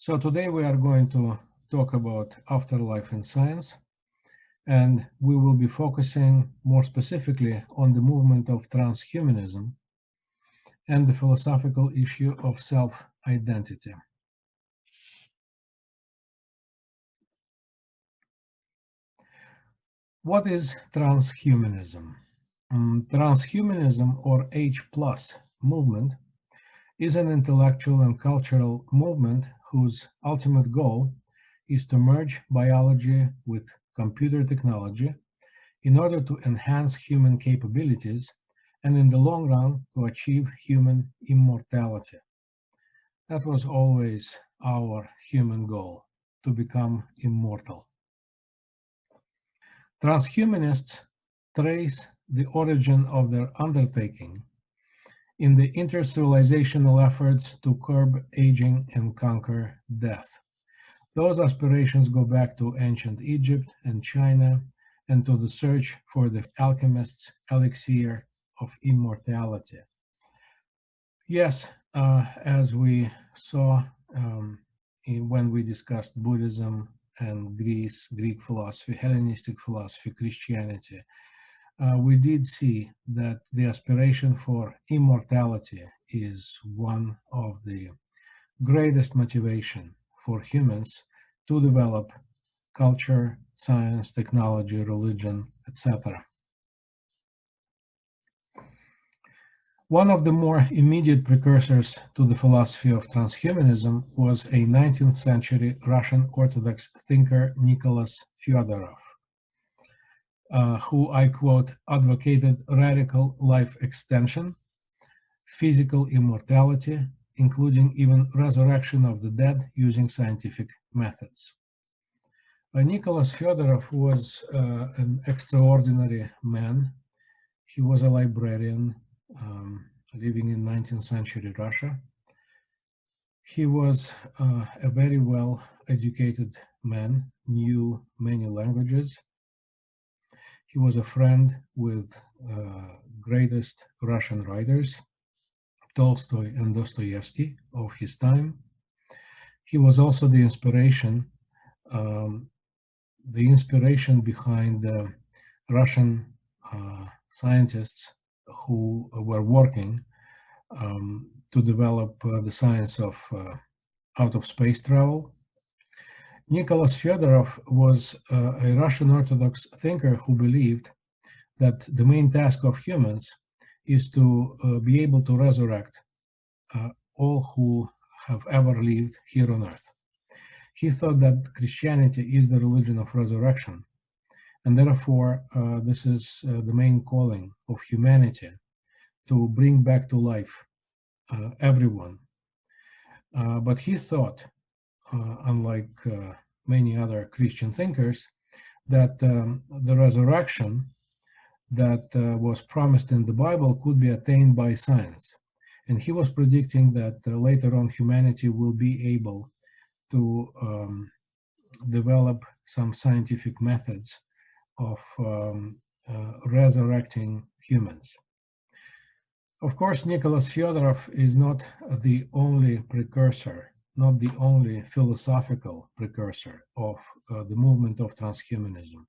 So today we are going to talk about afterlife in science, and we will be focusing more specifically on the movement of transhumanism and the philosophical issue of self-identity. What is transhumanism? Transhumanism, or H+ movement, is an intellectual and cultural movement whose ultimate goal is to merge biology with computer technology in order to enhance human capabilities and in the long run to achieve human immortality. That was always our human goal, to become immortal. Transhumanists trace the origin of their undertaking in the intercivilizational efforts to curb aging and conquer death. Those aspirations go back to ancient Egypt and China and to the search for the alchemist's elixir of immortality. Yes, as we saw when we discussed Buddhism and Greek philosophy, Hellenistic philosophy, Christianity, we did see that the aspiration for immortality is one of the greatest motivation for humans to develop culture, science, technology, religion, etc. One of the more immediate precursors to the philosophy of transhumanism was a 19th century Russian Orthodox thinker Nicholas Fyodorov, who, I quote, advocated radical life extension, physical immortality, including even resurrection of the dead using scientific methods. Nicholas Fyodorov was an extraordinary man. He was a librarian living in 19th century Russia. He was a very well-educated man, knew many languages. He was a friend with greatest Russian writers, Tolstoy and Dostoevsky of his time. He was also the inspiration behind the Russian scientists who were working to develop the science of out-of-space travel. Nicholas Fyodorov was a Russian Orthodox thinker who believed that the main task of humans is to be able to resurrect all who have ever lived here on earth. He thought that Christianity is the religion of resurrection, and therefore this is the main calling of humanity, to bring back to life everyone. But he thought, unlike many other Christian thinkers, that the resurrection that was promised in the Bible could be attained by science. And he was predicting that later on humanity will be able to develop some scientific methods of resurrecting humans. Of course, Nicholas Fyodorov is not the only precursor, not the only philosophical precursor of the movement of transhumanism.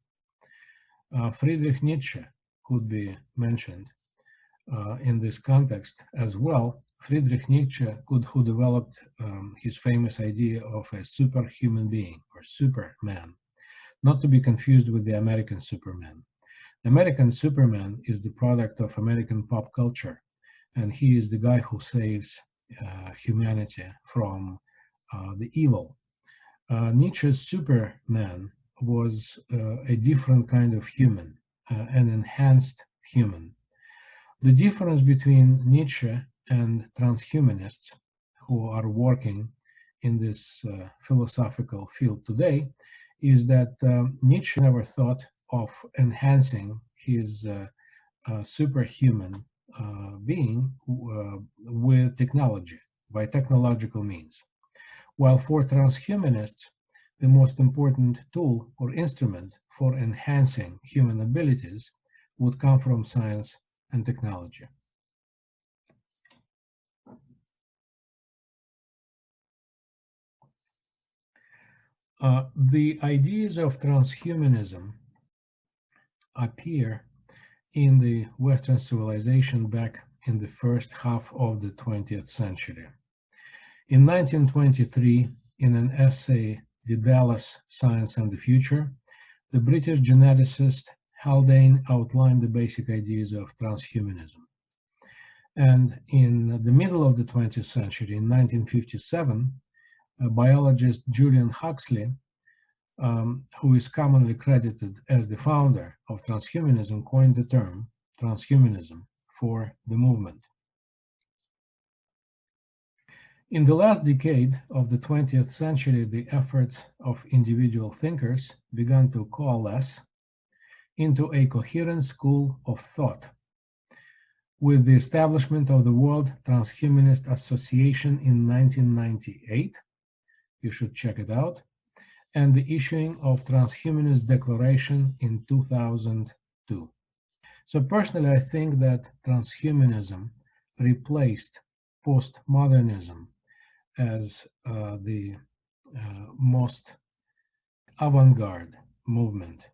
Friedrich Nietzsche could be mentioned in this context as well. Friedrich Nietzsche, who developed his famous idea of a superhuman being or Superman, not to be confused with the American Superman. The American Superman is the product of American pop culture, and he is the guy who saves humanity from the evil. Nietzsche's Superman was a different kind of human, an enhanced human. The difference between Nietzsche and transhumanists who are working in this philosophical field today is that Nietzsche never thought of enhancing his superhuman being with technology, by technological means. While for transhumanists, the most important tool or instrument for enhancing human abilities would come from science and technology. The ideas of transhumanism appear in the Western civilization back in the first half of the 20th century. In 1923, in an essay, Daedalus, Science and the Future, the British geneticist Haldane outlined the basic ideas of transhumanism. And in the middle of the 20th century, in 1957, biologist Julian Huxley, who is commonly credited as the founder of transhumanism, coined the term transhumanism for the movement. In the last decade of the 20th century, the efforts of individual thinkers began to coalesce into a coherent school of thought, with the establishment of the World Transhumanist Association in 1998, you should check it out, and the issuing of Transhumanist Declaration in 2002. So personally, I think that transhumanism replaced postmodernism as the most avant-garde movement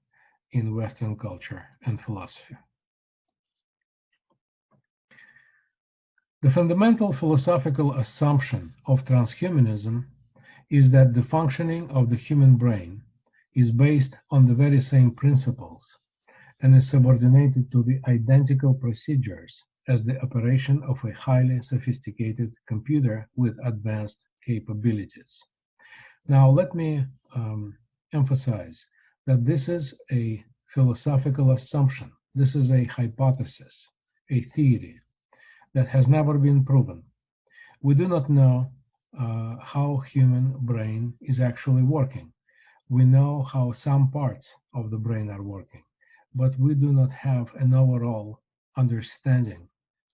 in Western culture and philosophy. The fundamental philosophical assumption of transhumanism is that the functioning of the human brain is based on the very same principles and is subordinated to the identical procedures as the operation of a highly sophisticated computer with advanced capabilities. Now, let me emphasize that this is a philosophical assumption. This is a hypothesis, a theory that has never been proven. We do not know how human brain is actually working. We know how some parts of the brain are working, but we do not have an overall understanding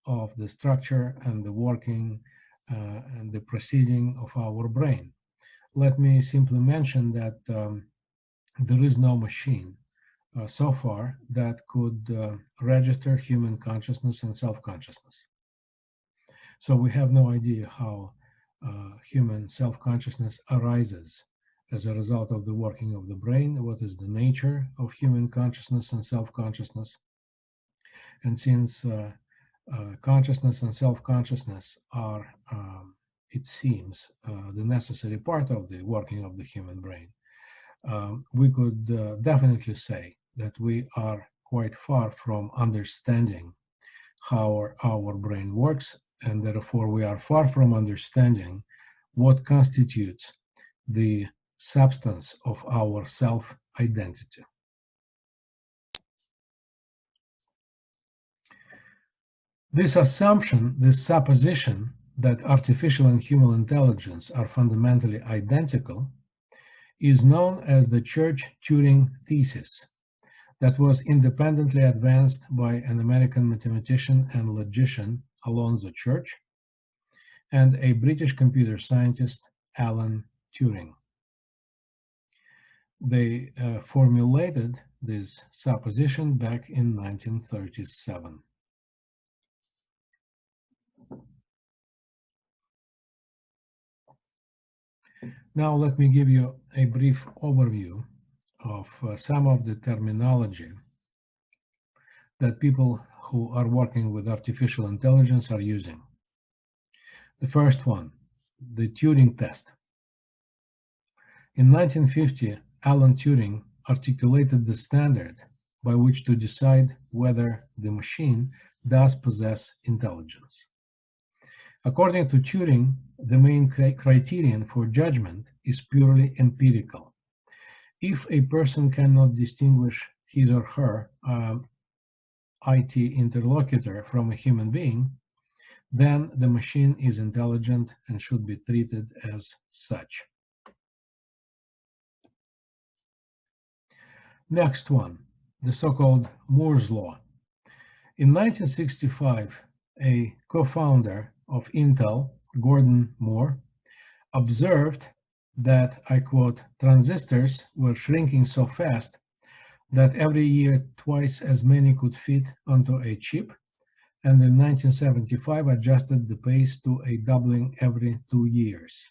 of the structure and the working and the proceeding of our brain. Let me simply mention that there is no machine so far that could register human consciousness and self-consciousness. So we have no idea how human self-consciousness arises as a result of the working of the brain, what is the nature of human consciousness and self-consciousness. And since consciousness and self-consciousness are, it seems, the necessary part of the working of the human brain, we could definitely say that we are quite far from understanding how our brain works, and therefore we are far from understanding what constitutes the substance of our self-identity. This assumption, this supposition that artificial and human intelligence are fundamentally identical is known as the Church-Turing thesis, that was independently advanced by an American mathematician and logician, Alonzo Church, and a British computer scientist, Alan Turing. They formulated this supposition back in 1937. Now let me give you a brief overview of some of the terminology that people who are working with artificial intelligence are using. The first one, the Turing test. In 1950, Alan Turing articulated the standard by which to decide whether the machine does possess intelligence. According to Turing, the main criterion for judgment is purely empirical. If a person cannot distinguish his or her IT interlocutor from a human being, then the machine is intelligent and should be treated as such. Next one, the so-called Moore's Law. In 1965, a co-founder of Intel, Gordon Moore, observed that, I quote, transistors were shrinking so fast that every year twice as many could fit onto a chip, and in 1975 adjusted the pace to a doubling every 2 years,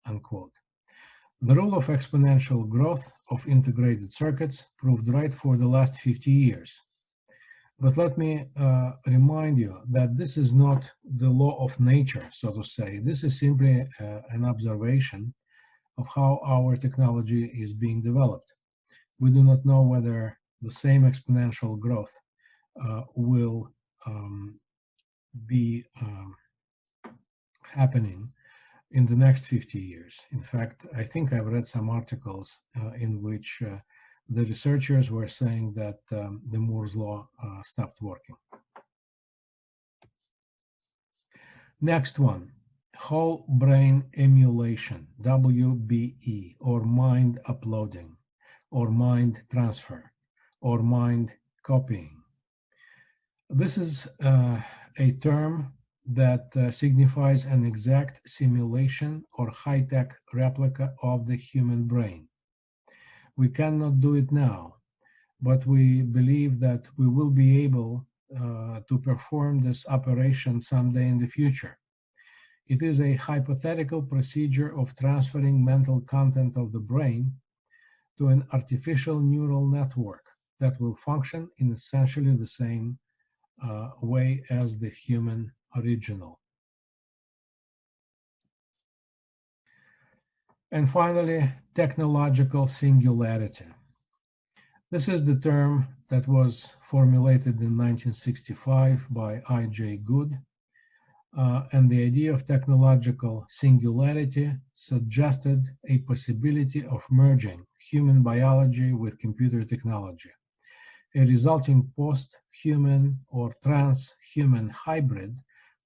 unquote. The rule of exponential growth of integrated circuits proved right for the last 50 years. But let me remind you that this is not the law of nature, so to say. This is simply an observation of how our technology is being developed. We do not know whether the same exponential growth will be happening in the next 50 years. In fact, I think I've read some articles in which the researchers were saying that the Moore's law stopped working. Next one, whole brain emulation, WBE, or mind uploading, or mind transfer, or mind copying. This is a term that signifies an exact simulation or high-tech replica of the human brain. We cannot do it now, but we believe that we will be able to perform this operation someday in the future. It is a hypothetical procedure of transferring mental content of the brain to an artificial neural network that will function in essentially the same way as the human original. And finally, technological singularity. This is the term that was formulated in 1965 by I.J. Good, and the idea of technological singularity suggested a possibility of merging human biology with computer technology. A resulting post-human or transhuman hybrid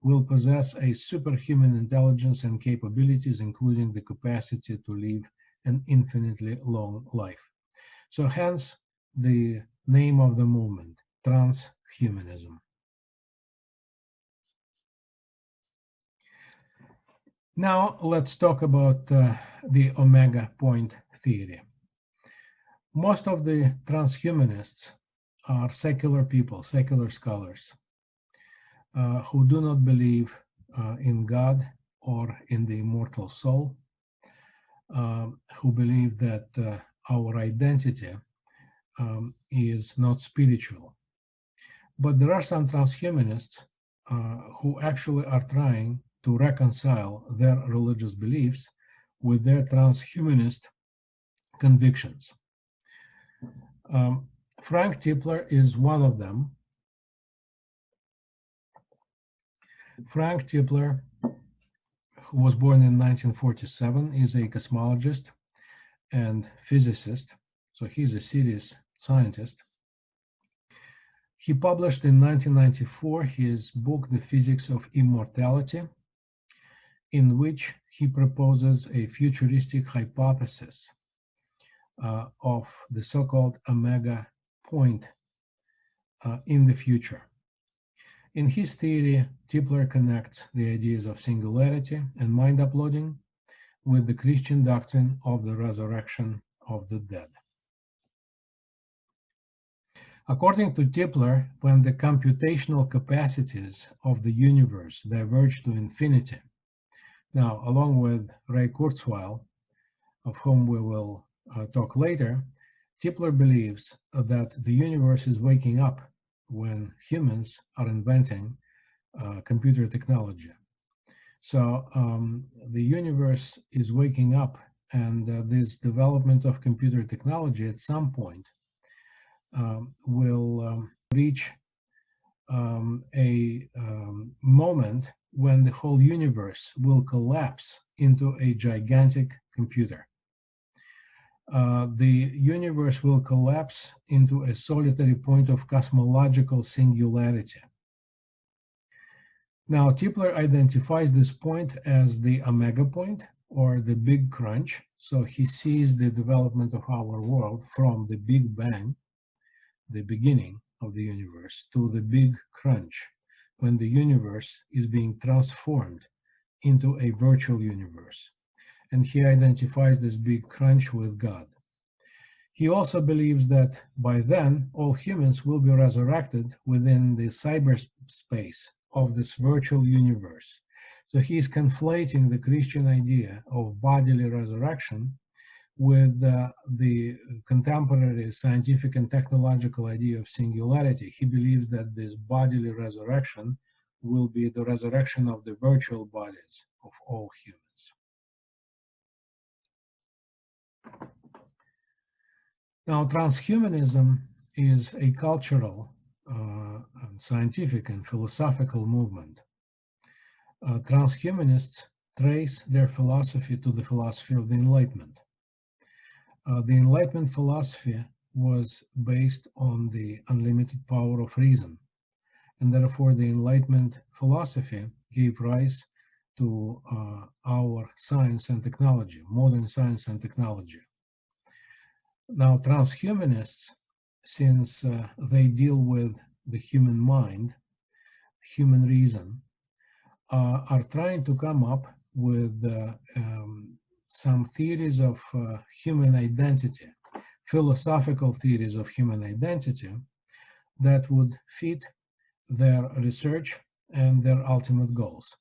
will possess a superhuman intelligence and capabilities, including the capacity to live an infinitely long life. So hence the name of the movement, transhumanism. Now let's talk about the omega point theory. Most of the transhumanists are secular people, secular scholars, who do not believe in God or in the immortal soul, who believe that our identity is not spiritual. But there are some transhumanists who actually are trying to reconcile their religious beliefs with their transhumanist convictions. Frank Tipler is one of them. Frank Tipler, who was born in 1947, is a cosmologist and physicist, so he's a serious scientist. He published in 1994 his book, The Physics of Immortality, in which he proposes a futuristic hypothesis of the so-called omega point in the future. In his theory, Tipler connects the ideas of singularity and mind uploading with the Christian doctrine of the resurrection of the dead. According to Tipler, when the computational capacities of the universe diverge to infinity, now along with Ray Kurzweil, of whom we will talk later, Tipler believes that the universe is waking up when humans are inventing computer technology. So the universe is waking up, and this development of computer technology at some point will reach a moment when the whole universe will collapse into a gigantic computer. The universe will collapse into a solitary point of cosmological singularity. Now, Tipler identifies this point as the omega point, or the big crunch. So he sees the development of our world from the Big Bang, the beginning of the universe, to the big crunch, when the universe is being transformed into a virtual universe. And he identifies this big crunch with God. He also believes that by then, all humans will be resurrected within the cyberspace of this virtual universe. So he is conflating the Christian idea of bodily resurrection with the contemporary scientific and technological idea of singularity. He believes that this bodily resurrection will be the resurrection of the virtual bodies of all humans. Now, transhumanism is a cultural, scientific, and philosophical movement. Transhumanists trace their philosophy to the philosophy of the Enlightenment. The Enlightenment philosophy was based on the unlimited power of reason, and therefore the Enlightenment philosophy gave rise to our science and technology, modern science and technology. Now, transhumanists, since they deal with the human mind, human reason, are trying to come up with some theories of human identity, philosophical theories of human identity that would fit their research and their ultimate goals.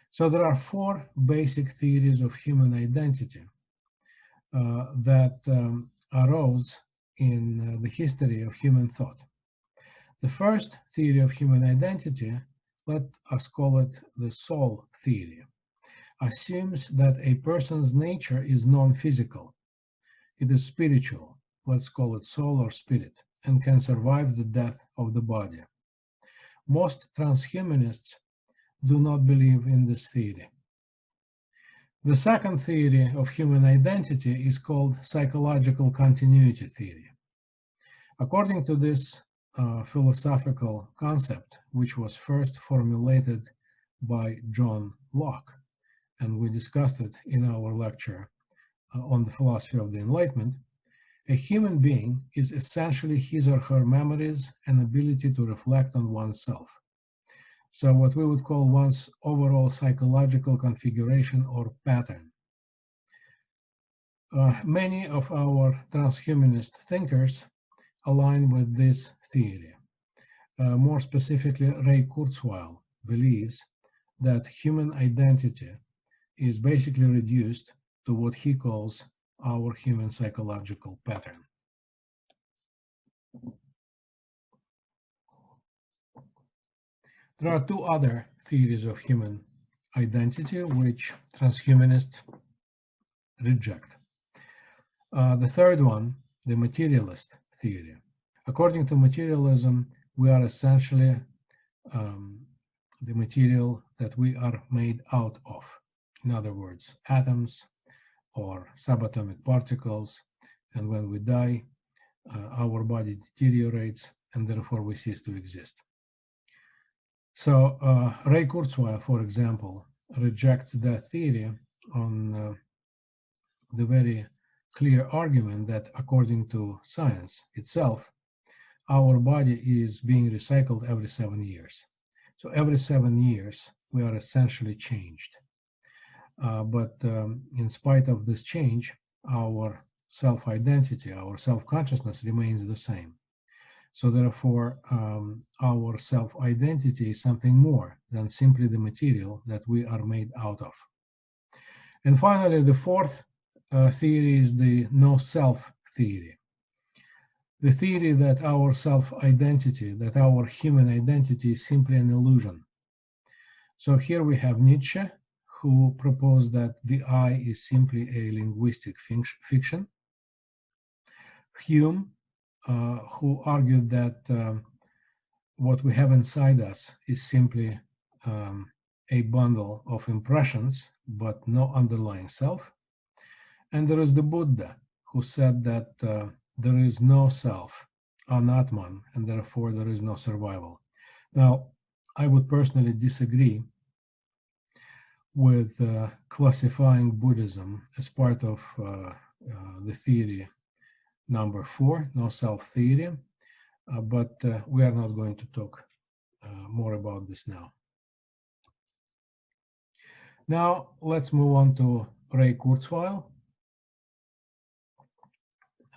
So there are four basic theories of human identity that arose in the history of human thought. The first theory of human identity, let us call it the soul theory, assumes that a person's nature is non-physical. It is spiritual, let's call it soul or spirit, and can survive the death of the body. Most transhumanists do not believe in this theory. The second theory of human identity is called psychological continuity theory. According to this philosophical concept, which was first formulated by John Locke, and we discussed it in our lecture on the philosophy of the Enlightenment, a human being is essentially his or her memories and ability to reflect on oneself. So what we would call one's overall psychological configuration or pattern. Many of our transhumanist thinkers align with this theory. More specifically, Ray Kurzweil believes that human identity is basically reduced to what he calls our human psychological pattern. There are two other theories of human identity which transhumanists reject. The third one, the materialist theory. According to materialism, we are essentially the material that we are made out of. In other words, atoms or subatomic particles, and when we die, our body deteriorates and therefore we cease to exist. So Ray Kurzweil, for example, rejects that theory on the very clear argument that according to science itself, our body is being recycled every 7 years. So every 7 years, we are essentially changed. But in spite of this change, our self-identity, our self-consciousness remains the same. So therefore, our self-identity is something more than simply the material that we are made out of. And finally, the fourth theory is the no-self theory. The theory that our self-identity, that our human identity is simply an illusion. So here we have Nietzsche, who proposed that the I is simply a linguistic fiction. Hume, who argued that what we have inside us is simply a bundle of impressions, but no underlying self. And there is the Buddha, who said that there is no self, anatman, and therefore there is no survival. Now, I would personally disagree with classifying Buddhism as part of the theory number 4, no self theory, but we are not going to talk more about this now. Now, let's move on to Ray Kurzweil,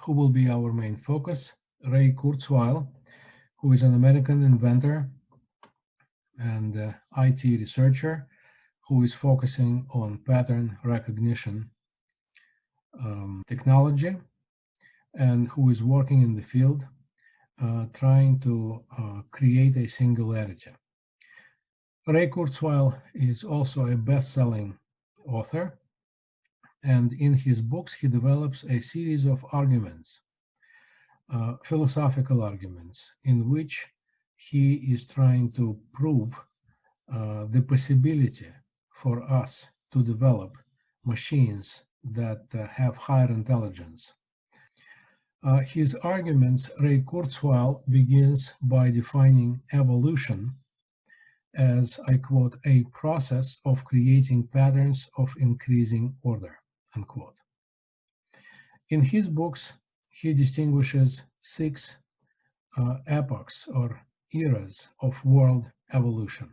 who will be our main focus. Ray Kurzweil, who is an American inventor and IT researcher who is focusing on pattern recognition technology and who is working in the field trying to create a singularity. Ray Kurzweil is also a best-selling author, and in his books he develops a series of arguments, philosophical arguments, in which he is trying to prove the possibility for us to develop machines that have higher intelligence. His arguments, Ray Kurzweil begins by defining evolution as, I quote, a process of creating patterns of increasing order, unquote. In his books, he distinguishes six epochs or eras of world evolution,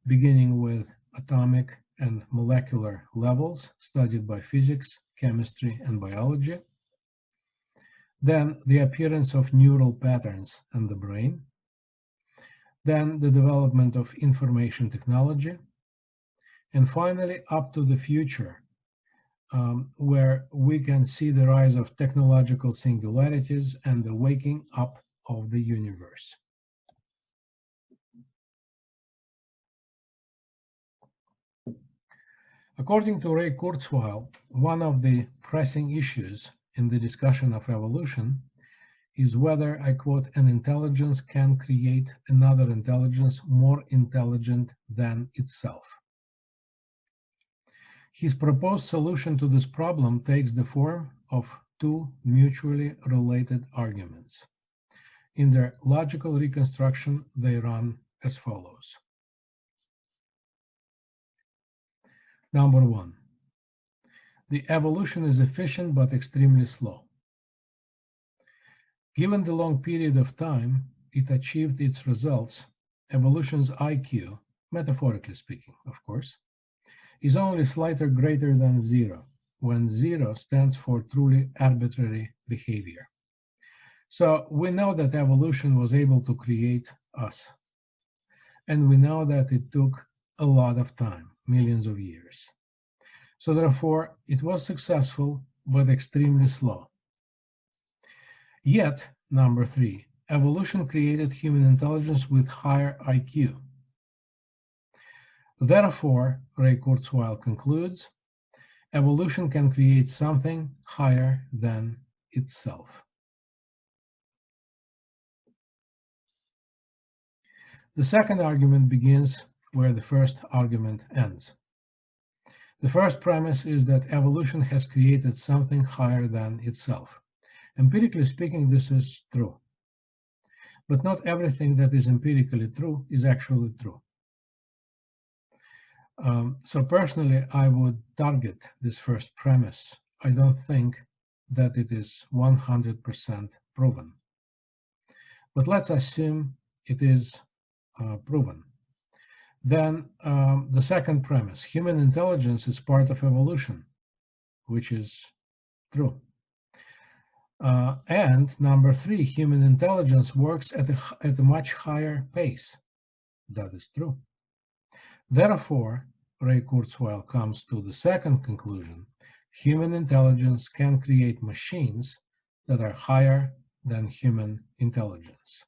beginning with atomic and molecular levels studied by physics, chemistry, and biology. Then the appearance of neural patterns in the brain. Then the development of information technology. And finally, up to the future, where we can see the rise of technological singularities and the waking up of the universe. According to Ray Kurzweil, one of the pressing issues in the discussion of evolution is whether, I quote, an intelligence can create another intelligence more intelligent than itself. His proposed solution to this problem takes the form of two mutually related arguments. In their logical reconstruction, they run as follows. Number one, the evolution is efficient but extremely slow. Given the long period of time it achieved its results, evolution's IQ, metaphorically speaking, of course, is only slightly greater than zero, when zero stands for truly arbitrary behavior. So we know that evolution was able to create us, and we know that it took a lot of time, millions of years. So therefore, it was successful, but extremely slow. Yet, number three, evolution created human intelligence with higher IQ. Therefore, Ray Kurzweil concludes, evolution can create something higher than itself. The second argument begins where the first argument ends. The first premise is that evolution has created something higher than itself. Empirically speaking, this is true. But not everything that is empirically true is actually true. So personally, I would target this first premise. I don't think that it is 100% proven. But let's assume it is proven. Then the second premise, human intelligence is part of evolution, which is true. And number three, human intelligence works at a much higher pace. That is true. Therefore, Ray Kurzweil comes to the second conclusion. Human intelligence can create machines that are higher than human intelligence.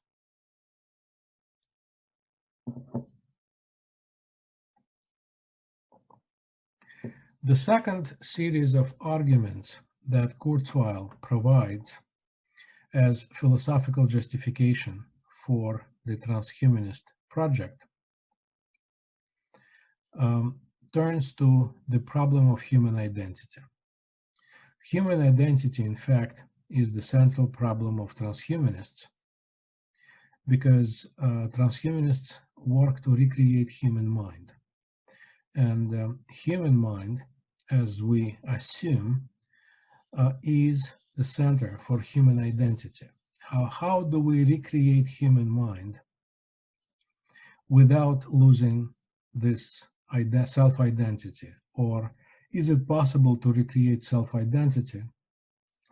The second series of arguments that Kurzweil provides as philosophical justification for the transhumanist project turns to the problem of human identity. Human identity, in fact, is the central problem of transhumanists because transhumanists work to recreate human mind. And human mind, as we assume, is the center for human identity. How do we recreate human mind without losing this self-identity? Or is it possible to recreate self-identity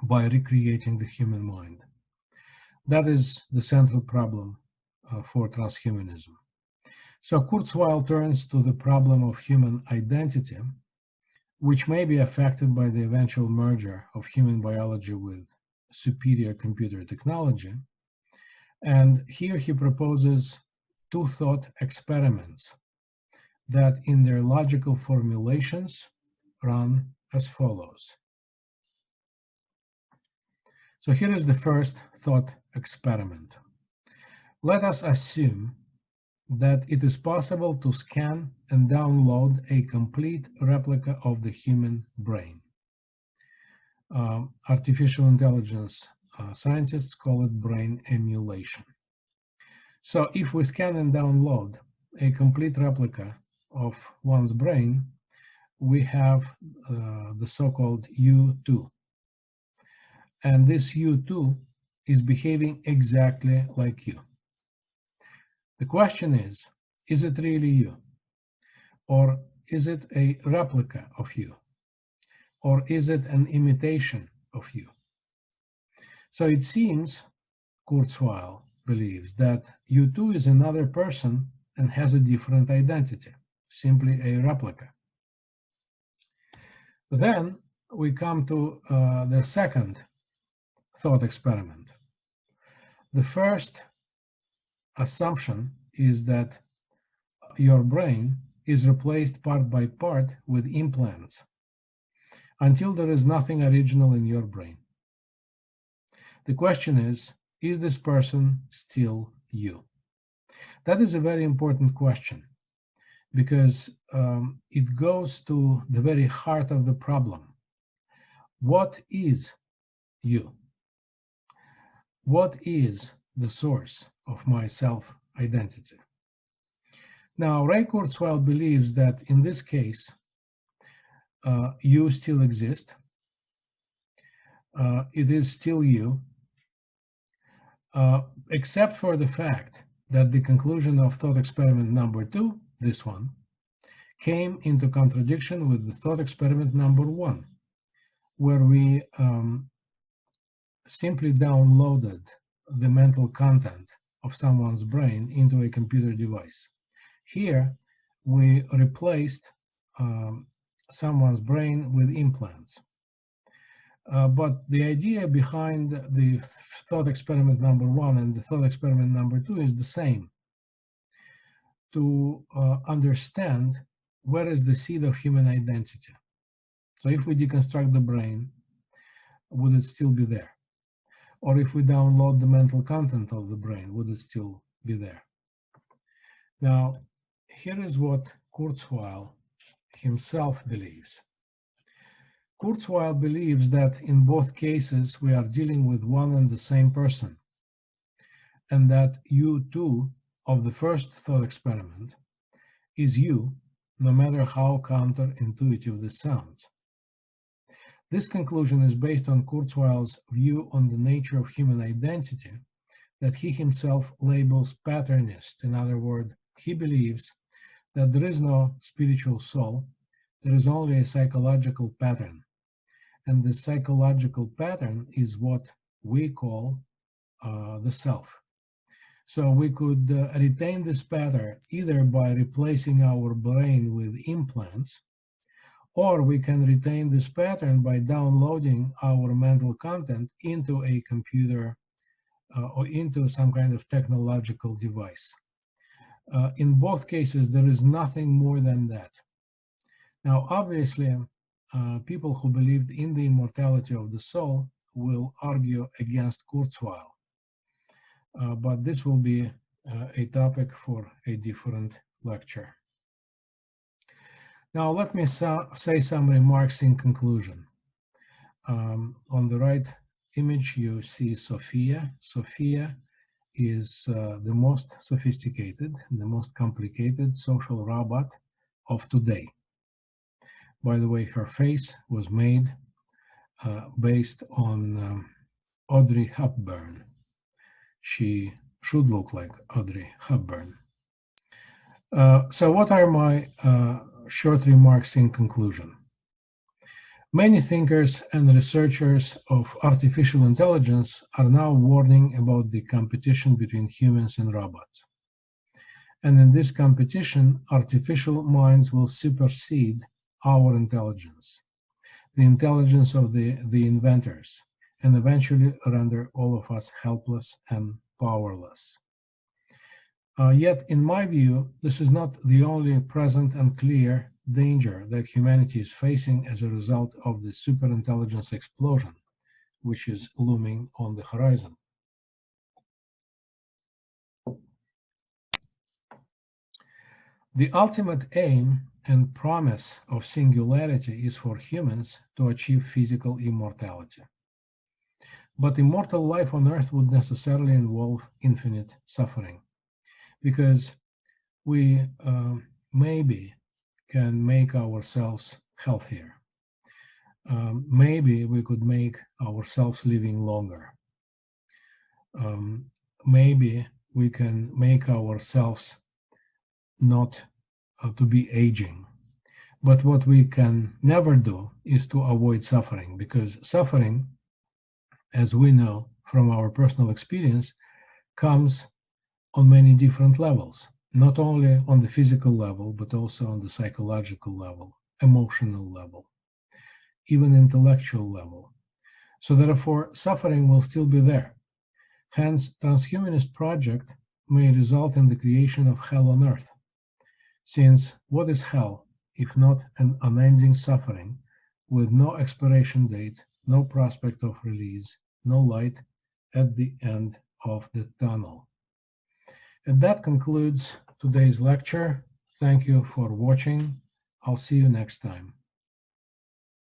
by recreating the human mind? That is the central problem for transhumanism. So Kurzweil turns to the problem of human identity which may be affected by the eventual merger of human biology with superior computer technology. And here he proposes two thought experiments that in their logical formulations run as follows. So here is the first thought experiment. Let us assume that it is possible to scan and download a complete replica of the human brain. Artificial intelligence scientists call it brain emulation. So if we scan and download a complete replica of one's brain, we have the so-called U2. And this U2 is behaving exactly like you. The question is it really you? Or is it a replica of you? Or is it an imitation of you? So it seems Kurzweil believes that U2 is another person and has a different identity, simply a replica. Then we come to the second thought experiment. The first assumption is that your brain is replaced part by part with implants until there is nothing original in your brain. The question is this person still you? That is a very important question because it goes to the very heart of the problem. What is you? What is the source of my self-identity? Now, Ray Kurzweil believes that in this case, you still exist. It is still you, except for the fact that the conclusion of thought experiment number 2, this one, came into contradiction with the thought experiment number 1, where we simply downloaded the mental content of someone's brain into a computer device. Here, we replaced someone's brain with implants. But the idea behind the thought experiment number 1 and the thought experiment number 2 is the same. To understand where is the seed of human identity. So if we deconstruct the brain, would it still be there? Or if we download the mental content of the brain, would it still be there? Now, here is what Kurzweil himself believes. Kurzweil believes that in both cases we are dealing with one and the same person, and that U2 of the first thought experiment is you, no matter how counterintuitive this sounds. This conclusion is based on Kurzweil's view on the nature of human identity that he himself labels patternist. In other words, he believes that there is no spiritual soul, there is only a psychological pattern. And the psychological pattern is what we call the self. So we could retain this pattern either by replacing our brain with implants, or we can retain this pattern by downloading our mental content into a computer or into some kind of technological device. In both cases, there is nothing more than that. Now, obviously, people who believed in the immortality of the soul will argue against Kurzweil. But this will be a topic for a different lecture. Now, let me say some remarks in conclusion. On the right image, you see Sophia. Sophia is the most sophisticated, the most complicated social robot of today. By the way, her face was made based on Audrey Hepburn. She should look like Audrey Hepburn. So what are my short remarks in conclusion? Many thinkers and researchers of artificial intelligence are now warning about the competition between humans and robots. And in this competition, artificial minds will supersede our intelligence, the intelligence of the inventors, and eventually render all of us helpless and powerless. Yet, in my view, this is not the only present and clear danger that humanity is facing as a result of the superintelligence explosion, which is looming on the horizon. The ultimate aim and promise of singularity is for humans to achieve physical immortality. But immortal life on Earth would necessarily involve infinite suffering, because we maybe can make ourselves healthier. Maybe we could make ourselves living longer. Maybe we can make ourselves not to be aging. But what we can never do is to avoid suffering, because suffering, as we know from our personal experience, comes on many different levels, not only on the physical level, but also on the psychological level, emotional level, even intellectual level. So therefore, suffering will still be there. Hence, transhumanist project may result in the creation of hell on earth. Since what is hell if not an unending suffering with no expiration date, no prospect of release, no light at the end of the tunnel? And that concludes today's lecture. Thank you for watching. I'll see you next time.